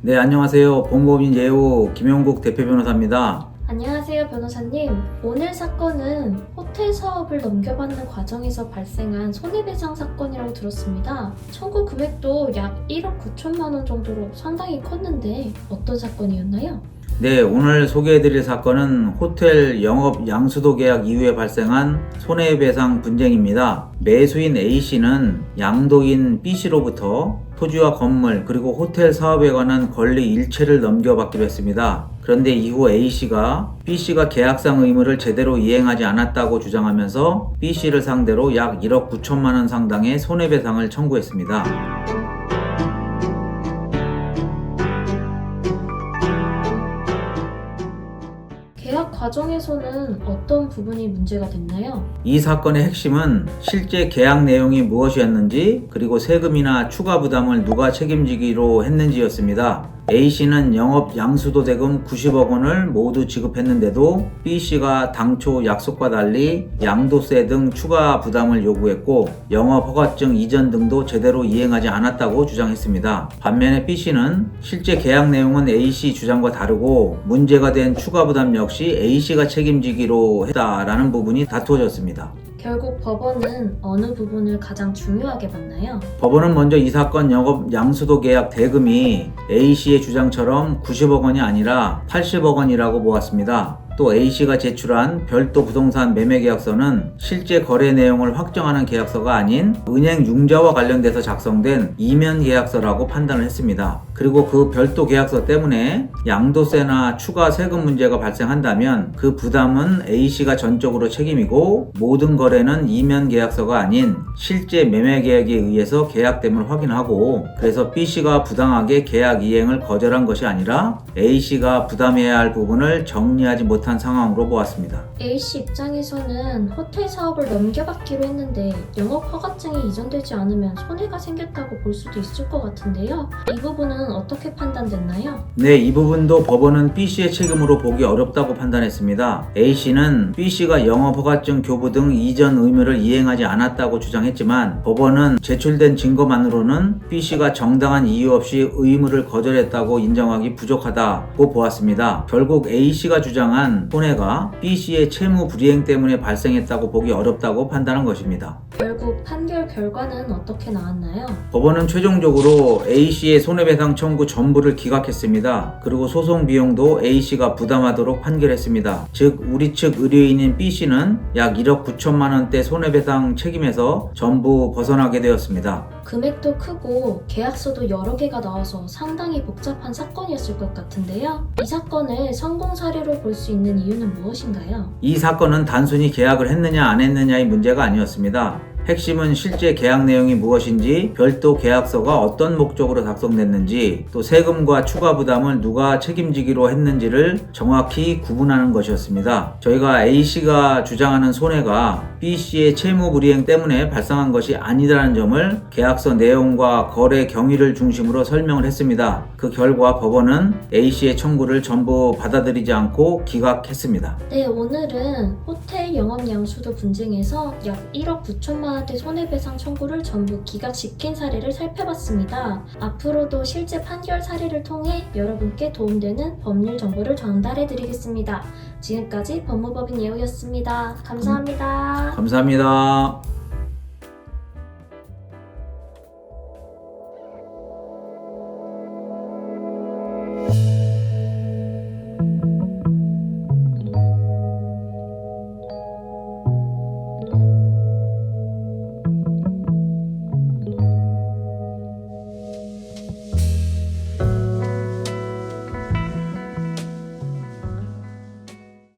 네, 안녕하세요. 법무법인 예우 김용국 대표 변호사입니다. 안녕하세요, 변호사님. 오늘 사건은 호텔 사업을 넘겨받는 과정에서 발생한 손해배상 사건이라고 들었습니다. 청구 금액도 약 1억 9천만 원 정도로 상당히 컸는데 어떤 사건이었나요? 네, 오늘 소개해드릴 사건은 호텔 영업 양수도 계약 이후에 발생한 손해배상 분쟁입니다. 매수인 A씨는 양도인 B씨로부터 토지와 건물 그리고 호텔 사업에 관한 권리 일체를 넘겨받기로 했습니다. 그런데 이후 A씨가 B씨가 계약상 의무를 제대로 이행하지 않았다고 주장하면서 B씨를 상대로 약 1억 9천만 원 상당의 손해배상을 청구했습니다. 계약 과정에서는 어떤 부분이 문제가 됐나요? 이 사건의 핵심은 실제 계약 내용이 무엇이었는지 그리고 세금이나 추가 부담을 누가 책임지기로 했는지였습니다. A씨는 영업 양수도 대금 90억 원을 모두 지급했는데도 B씨가 당초 약속과 달리 양도세 등 추가 부담을 요구했고 영업 허가증 이전 등도 제대로 이행하지 않았다고 주장했습니다. 반면에 B씨는 실제 계약 내용은 A씨 주장과 다르고 문제가 된 추가 부담 역시 A씨가 책임지기로 했다라는 부분이 다투어졌습니다. 결국 법원은 어느 부분을 가장 중요하게 봤나요? 법원은 먼저 이 사건 영업 양수도 계약 대금이 A씨의 주장처럼 90억 원이 아니라 80억 원이라고 보았습니다. 또 A씨가 제출한 별도 부동산 매매 계약서는 실제 거래 내용을 확정하는 계약서가 아닌 은행 융자와 관련돼서 작성된 이면 계약서라고 판단을 했습니다. 그리고 그 별도 계약서 때문에 양도세나 추가 세금 문제가 발생한다면 그 부담은 A씨가 전적으로 책임이고 모든 거래는 이면 계약서가 아닌 실제 매매 계약에 의해서 계약됨을 확인하고 그래서 B씨가 부당하게 계약 이행을 거절한 것이 아니라 A씨가 부담해야 할 부분을 정리하지 못한 상황으로 보았습니다. A씨 입장에서는 호텔 사업을 넘겨받기로 했는데 영업 허가증이 이전되지 않으면 손해가 생겼다고 볼 수도 있을 것 같은데요. 이 부분은 어떻게 판단됐나요? 네, 이 부분도 법원은 B씨의 책임으로 보기 어렵다고 판단했습니다. A씨는 B씨가 영업 허가증 교부 등 이전 의무를 이행하지 않았다고 주장했지만 법원은 제출된 증거만으로는 B씨가 정당한 이유 없이 의무를 거절했다고 인정하기 부족하다고 보았습니다. 결국 A씨가 주장한 손해가 B씨의 채무 불이행 때문에 발생했다고 보기 어렵다고 판단한 것입니다. 결국 판결 결과는 어떻게 나왔나요? 법원은 최종적으로 A씨의 손해배상 청구 전부를 기각했습니다. 그리고 소송 비용도 A씨가 부담하도록 판결했습니다. 즉 우리 측 의뢰인인 B씨는 약 1억 9천만 원대 손해배상 책임에서 전부 벗어나게 되었습니다. 금액도 크고 계약서도 여러 개가 나와서 상당히 복잡한 사건이었을 것 같은데요. 이 사건을 성공 사례로 볼 수 있는 이유는 무엇인가요? 이 사건은 단순히 계약을 했느냐 안 했느냐의 문제가 아니었습니다. 핵심은 실제 계약 내용이 무엇인지, 별도 계약서가 어떤 목적으로 작성됐는지, 또 세금과 추가 부담을 누가 책임지기로 했는지를 정확히 구분하는 것이었습니다. 저희가 A씨가 주장하는 손해가 B씨의 채무 불이행 때문에 발생한 것이 아니라는 점을 계약서 내용과 거래 경위를 중심으로 설명을 했습니다. 그 결과 법원은 A씨의 청구를 전부 받아들이지 않고 기각했습니다. 네, 오늘은 호텔 영업 양수도 분쟁에서 약 1억 9천만 원대 손해배상 청구를 전부 기각시킨 사례를 살펴봤습니다. 앞으로도 실제 판결 사례를 통해 여러분께 도움되는 법률 정보를 전달해드리겠습니다. 지금까지 법무법인 예우였습니다. 감사합니다. 감사합니다.